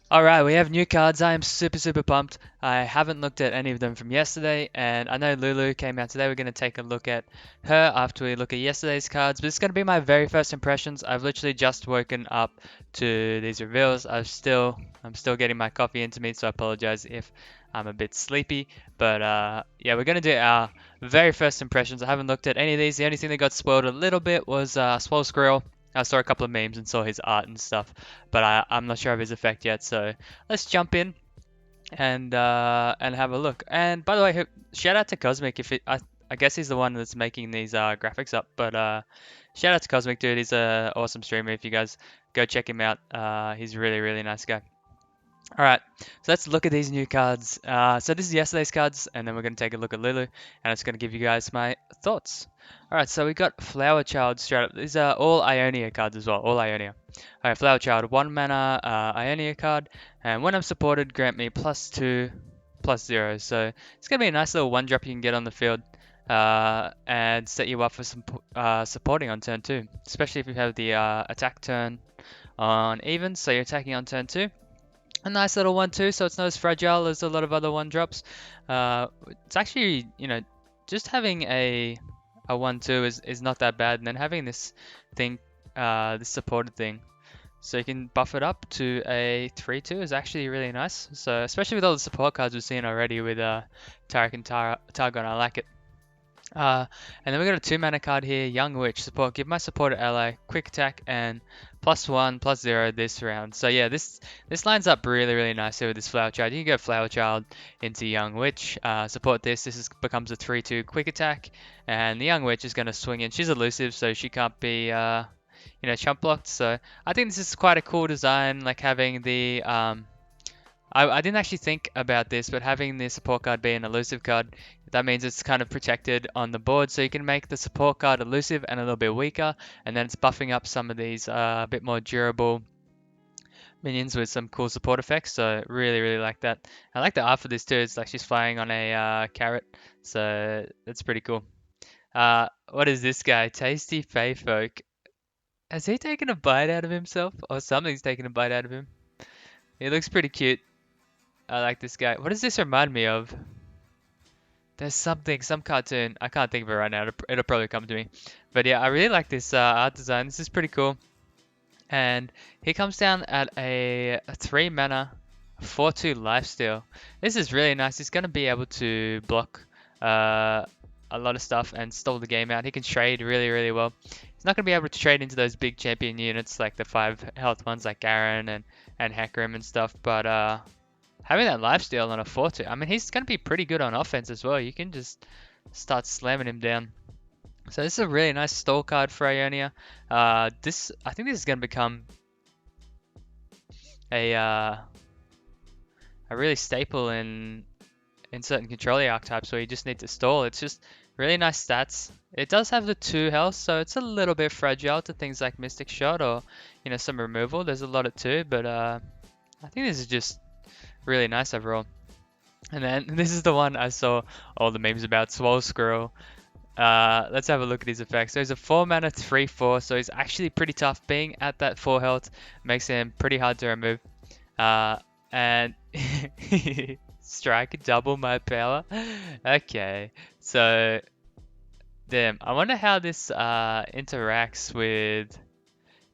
Alright, we have new cards. I am super pumped. I haven't looked at any of them from yesterday, and I know Lulu came out today. We're going to take a look at her after we look at yesterday's cards, but it's going to be my very first impressions. I've literally just woken up to these reveals. I'm still getting my coffee into me, so I apologize if I'm a bit sleepy. But yeah, we're going to do our very first impressions. I haven't looked at any of these. The only thing that got spoiled a little bit was Swole Squirrel. I saw a couple of memes and saw his art and stuff, but I'm not sure of his effect yet. So let's jump in and have a look. And by the way, shout out to Cosmic if I guess he's the one that's making these graphics up. But shout out to Cosmic, dude. He's a awesome streamer. If you guys go check him out, he's a really nice guy. All right, so let's look at these new cards. So this is yesterday's cards, and then we're going to take a look at Lulu, and it's going to give you guys my thoughts. All right, so we got Flower Child straight up. These are all Ionia cards as well, all Ionia. All right, Flower Child, 1 mana Ionia card, and when I'm supported, grant me +2, +0. So it's going to be a nice little 1-drop you can get on the field, and set you up for some supporting on turn 2, especially if you have the attack turn on even, so you're attacking on turn 2. A nice little one too, so it's not as fragile as a lot of other 1-drops. It's actually, just having a 1/2 is not that bad, and then having this thing, this supported thing, so you can buff it up to a 3/2 is actually really nice. So especially with all the support cards we've seen already with Tarek and Targon, I like it. And then we got a 2 mana card here, Young Witch support. Give my supporter ally quick attack and +1, +0 this round. So yeah, this lines up really nicely with this Flower Child. You can go Flower Child into Young Witch. Support this. Becomes a 3/2 quick attack, and the Young Witch is going to swing in. She's elusive, so she can't be chump blocked. So I think this is quite a cool design, like having the I didn't actually think about this, but having the support card be an elusive card, that means it's kind of protected on the board, so you can make the support card elusive and a little bit weaker, and then it's buffing up some of these a bit more durable minions with some cool support effects. So really like that. I like the art for this too. It's like she's flying on a carrot, so that's pretty cool. What is this guy? Tasty Fey Folk. Has he taken a bite out of himself, or something's taken a bite out of him? He looks pretty cute. I like this guy. What does this remind me of? There's something, some cartoon. I can't think of it right now. It'll probably come to me. But yeah, I really like this art design. This is pretty cool. And he comes down at a 3 mana, 4/2 lifesteal. This is really nice. He's going to be able to block a lot of stuff and stall the game out. He can trade really well. He's not going to be able to trade into those big champion units like the 5 health ones like Garen and Hecarim and stuff. But having that lifesteal on a 4/2, I mean, he's going to be pretty good on offense as well. You can just start slamming him down. So this is a really nice stall card for Ionia. I think this is going to become a really staple in certain controller archetypes where you just need to stall. It's just really nice stats. It does have the 2 health, so it's a little bit fragile to things like Mystic Shot or some removal. There's a lot of 2, but I think this is just really nice overall. And then this is the one I saw all the memes about, Swole Squirrel. Let's have a look at his effects. So he's a 4 mana 3/4, so he's actually pretty tough. Being at that 4 health makes him pretty hard to remove. And strike double my power. Okay, so damn, I wonder how this interacts with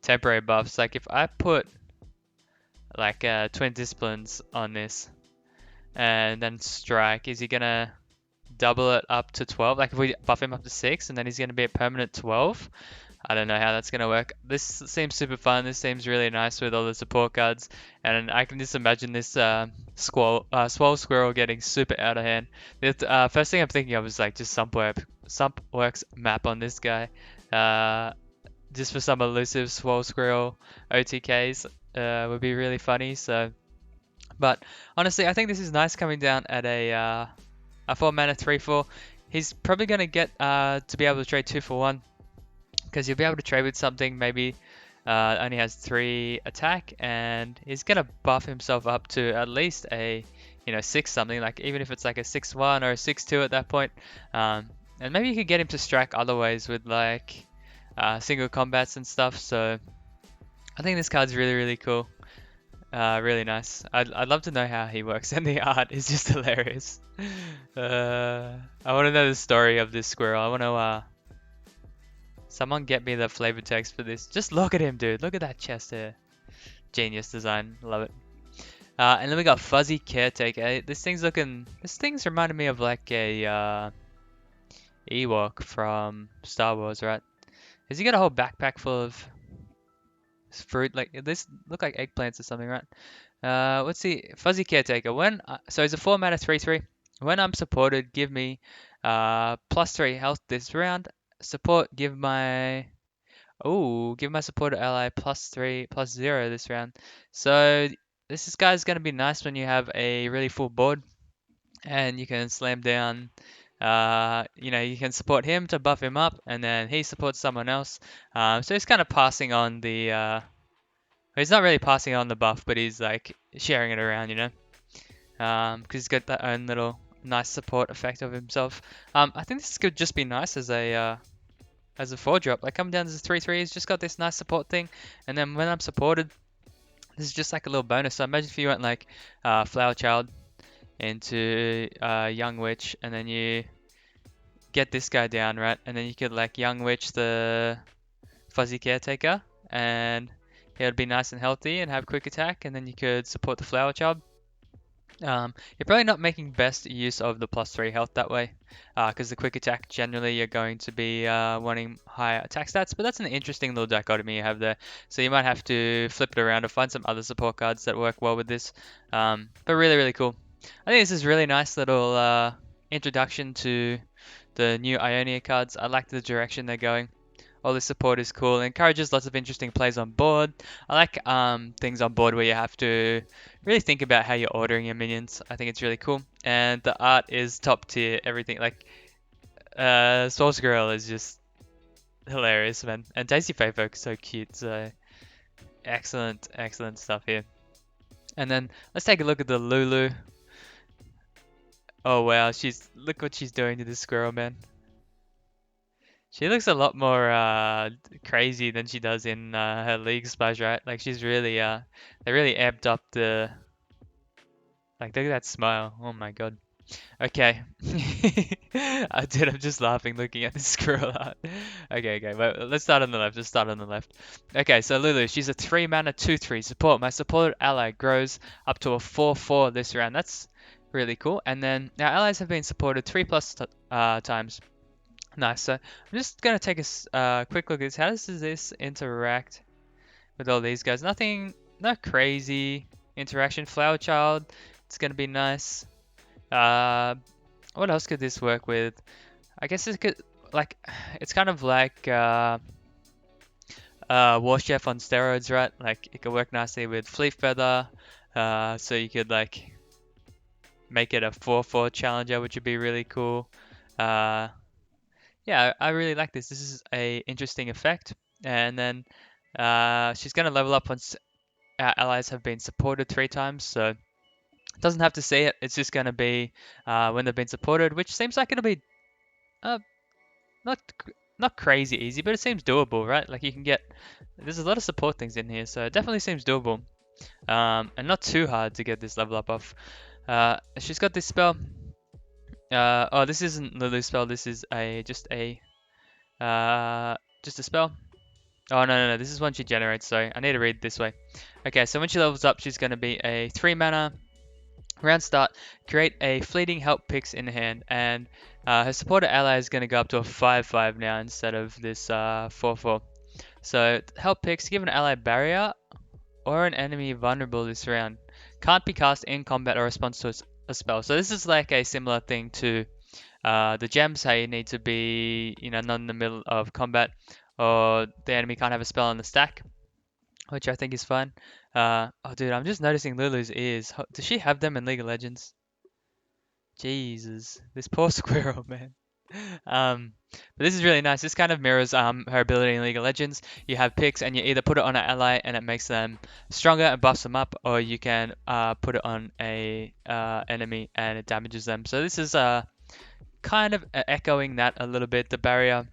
temporary buffs. Like if I put like Twin Disciplines on this and then strike, is he gonna double it up to 12? Like if we buff him up to 6 and then he's gonna be a permanent 12? I don't know how that's gonna work. This seems super fun. This seems really nice with all the support cards, and I can just imagine this Swole Squirrel getting super out of hand. The first thing I'm thinking of is like just Sumpworks map on this guy, just for some elusive Swole Squirrel OTKs would be really funny. So, but honestly, I think this is nice coming down at a 4 mana 3/4. He's probably gonna get to be able to trade 2 for 1 because you'll be able to trade with something maybe only has 3 attack, and he's gonna buff himself up to at least a 6 something, like even if it's like a 6/1 or a 6/2 at that point. And maybe you could get him to strike other ways with like single combats and stuff. So I think this card's really cool. Really nice. I'd love to know how he works, and the art is just hilarious. I want to know the story of this squirrel. I want to someone get me the flavor text for this. Just look at him, dude. Look at that chest there. Genius design. Love it. And then we got Fuzzy Caretaker. This thing's reminding me of like a Ewok from Star Wars, right? Has he got a whole backpack full of fruit? Like this look like eggplants or something, right? Let's see. Fuzzy Caretaker. So he's a 4 mana 3/3. When I'm supported, give me +3 health this round. Support, give my supported ally +3/+0 this round. So this guy's gonna be nice when you have a really full board and you can slam down. You can support him to buff him up, and then he supports someone else. So he's kind of passing on the. He's not really passing on the buff, but he's like sharing it around, because he's got that own little nice support effect of himself. I think this could just be nice as a 4-drop. Like coming down as a 3/3, he's just got this nice support thing, and then when I'm supported, this is just like a little bonus. So imagine if you went like Flower Child into Young Witch, and then you get this guy down, right? And then you could like Young Witch the Fuzzy Caretaker, and he would be nice and healthy and have quick attack, and then you could support the Flower Child. You're probably not making best use of the +3 health that way, because the quick attack generally you're going to be wanting higher attack stats, but that's an interesting little dichotomy you have there. So you might have to flip it around or find some other support cards that work well with this. But really, really cool. I think this is really nice little introduction to the new Ionia cards. I like the direction they're going. All this support is cool. It encourages lots of interesting plays on board. I like things on board where you have to really think about how you're ordering your minions. I think it's really cool. And the art is top tier. Everything like Soul Squirrel is just hilarious, man. And Daisy Faithfolk is so cute. So excellent, excellent stuff here. And then let's take a look at the Lulu. Oh wow, look what she's doing to this squirrel, man. She looks a lot more crazy than she does in her League Splash, right? Like she's really they really amped up the like look at that smile. Oh my god. Okay. I'm just laughing looking at this squirrel art. Okay, wait, let's start on the left. Let's start on the left. Okay, so Lulu, she's a 3 mana 2/3 support. My supported ally grows up to a 4/4 this round. That's really cool. And then our allies have been supported 3 plus times. Nice. So I'm just gonna take a quick look at this. How does this interact with all these guys? Not crazy interaction. Flower Child, it's gonna be nice. What else could this work with? I guess it could like it's kind of like War Chef on steroids, right? Like it could work nicely with Fleet Feather. So you could like make it a 4/4 challenger, which would be really cool. Yeah, I really like this. This is a interesting effect. And then she's going to level up once our allies have been supported 3 times. So it doesn't have to see it. It's just going to be when they've been supported, which seems like it'll be uh, not not crazy easy, but it seems doable, right? Like you can get there's a lot of support things in here, so it definitely seems doable. And not too hard to get this level up off. She's got this spell. Oh, this isn't Lulu's spell. This is just a spell. Oh, no. This is one she generates, so I need to read this way. Okay, so when she levels up, she's going to be a 3 mana. Round start, create a fleeting help picks in hand, and her supporter ally is going to go up to a 5/5 now instead of this 4/4. So help picks, give an ally barrier or an enemy vulnerable this round. Can't be cast in combat or response to a spell. So this is like a similar thing to the gems, how you need to be, not in the middle of combat, or the enemy can't have a spell on the stack, which I think is fine. Oh, dude, I'm just noticing Lulu's ears. Does she have them in League of Legends? Jesus, this poor squirrel, man. But this is really nice. This kind of mirrors her ability in League of Legends. You have picks, and you either put it on an ally, and it makes them stronger and buffs them up, or you can put it on a enemy, and it damages them. So this is kind of echoing that a little bit. The barrier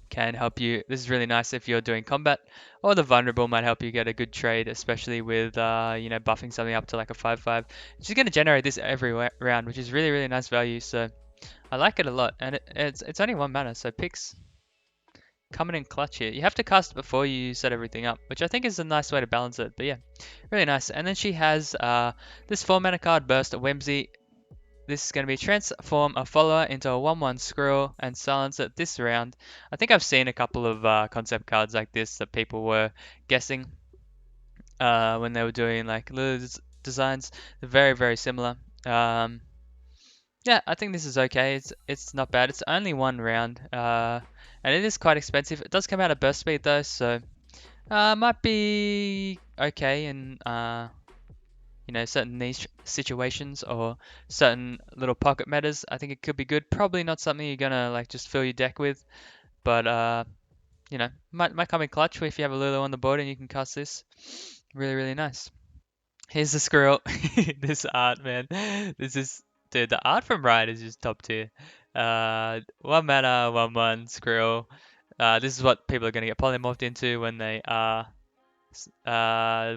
can help you. This is really nice if you're doing combat, or the vulnerable might help you get a good trade, especially with buffing something up to like a 5/5. She's going to generate this every round, which is really really nice value. So I like it a lot, and it's only 1 mana, so picks coming in clutch here. You have to cast it before you set everything up, which I think is a nice way to balance it. But yeah, really nice. And then she has this 4 mana card, Burst Whimsy. This is going to be transform a follower into a 1/1 squirrel and silence it this round. I think I've seen a couple of concept cards like this that people were guessing when they were doing like Lulu's designs. They're very, very similar. Yeah, I think this is okay. It's not bad. It's only 1 round, and it is quite expensive. It does come out at burst speed though, so might be okay in certain niche situations or certain little pocket metas. I think it could be good. Probably not something you're gonna like just fill your deck with, but might come in clutch if you have a Lulu on the board and you can cast this. Really, really nice. Here's the squirrel. This art, man. This is dude. The art from Riot is just top tier. 1 mana, 1/1 squirrel. This is what people are gonna get polymorphed into when they are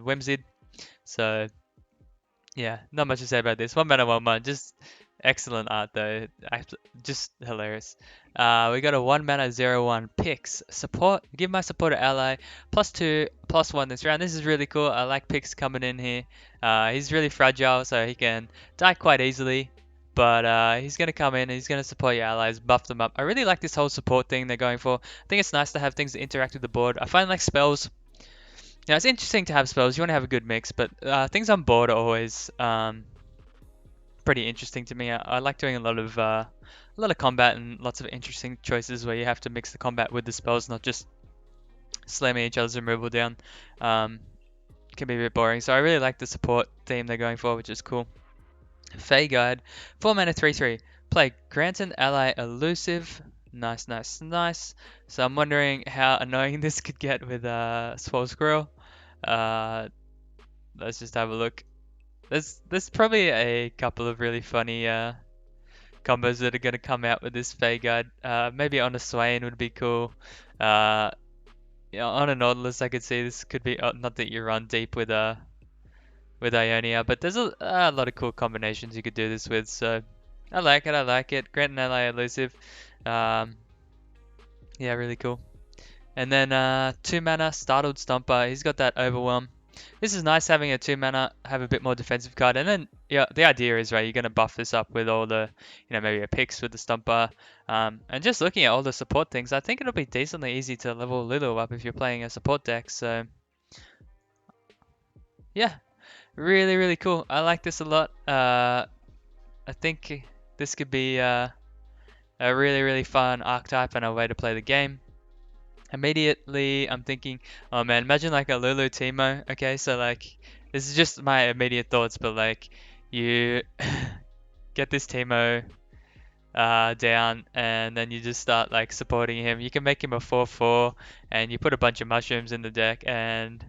whimsied. So yeah, not much to say about this. 1 mana, 1/1. Just excellent art though. Just hilarious. We got a 1 mana 0/1 Pix support. Give my support to ally +2/+1 this round. This is really cool. I like Pix coming in here. He's really fragile, so he can die quite easily. But he's gonna come in and he's gonna support your allies, buff them up. I really like this whole support thing they're going for. I think it's nice to have things that interact with the board. I find like spells. It's interesting to have spells. You want to have a good mix, but things on board are always pretty interesting to me. I like doing a lot of combat and lots of interesting choices where you have to mix the combat with the spells, not just slamming each other's removal down. Can be a bit boring. So I really like the support theme they're going for, which is cool. Fey Guide, 4 mana 3/3. Play grant an ally elusive. Nice, nice, nice. So I'm wondering how annoying this could get with Swole Squirrel. Let's just have a look. There's probably a couple of really funny combos that are gonna come out with this Fey Guide. Maybe on a Swain would be cool. On a Nautilus I could see this could be not that you run deep with Ionia, but there's a lot of cool combinations you could do this with. So I like it. I like it. Grant an ally elusive. Yeah, really cool. And then 2 mana Startled Stomper. He's got that Overwhelm. This is nice having a 2 mana, have a bit more defensive card. And then, yeah, the idea is, right, you're going to buff this up with all the, maybe a Pix with the Stomper. And just looking at all the support things, I think it'll be decently easy to level Lulu up if you're playing a support deck. So, yeah, really, really cool. I like this a lot. I think this could be a really, really fun archetype and a way to play the game. Immediately, I'm thinking, oh man, imagine like a Lulu Teemo. Okay, so like, this is just my immediate thoughts, but like, you get this Teemo down, and then you just start like supporting him. You can make him a 4/4, and you put a bunch of mushrooms in the deck, and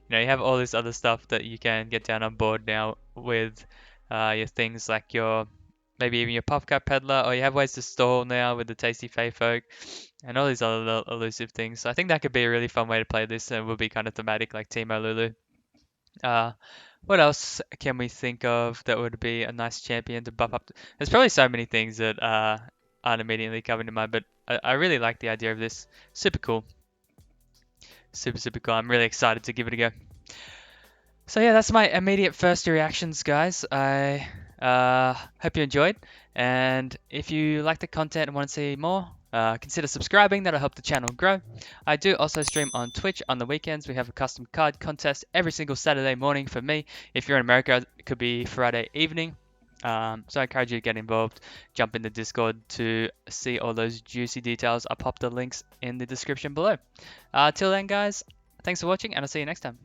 you have all this other stuff that you can get down on board now with your things like your maybe even your Puffcat Peddler, or you have ways to stall now with the Tasty Fey Folk and all these other little elusive things. So I think that could be a really fun way to play this, and will be kind of thematic like Teemo Lulu. Uh, what else can we think of that would be a nice champion to buff up? There's probably so many things that aren't immediately coming to mind, but I really like the idea of this. Super cool. Super, super cool. I'm really excited to give it a go. So yeah, that's my immediate first reactions, guys. I hope you enjoyed, and if you like the content and want to see more, consider subscribing. That'll help the channel grow. I do also stream on Twitch on the weekends. We have a custom card contest every single Saturday morning for me. If you're in America, it could be Friday evening. So I encourage you to get involved. Jump in the Discord to see all those juicy details. I'll pop the links in the description below. Till then, guys, thanks for watching, and I'll see you next time.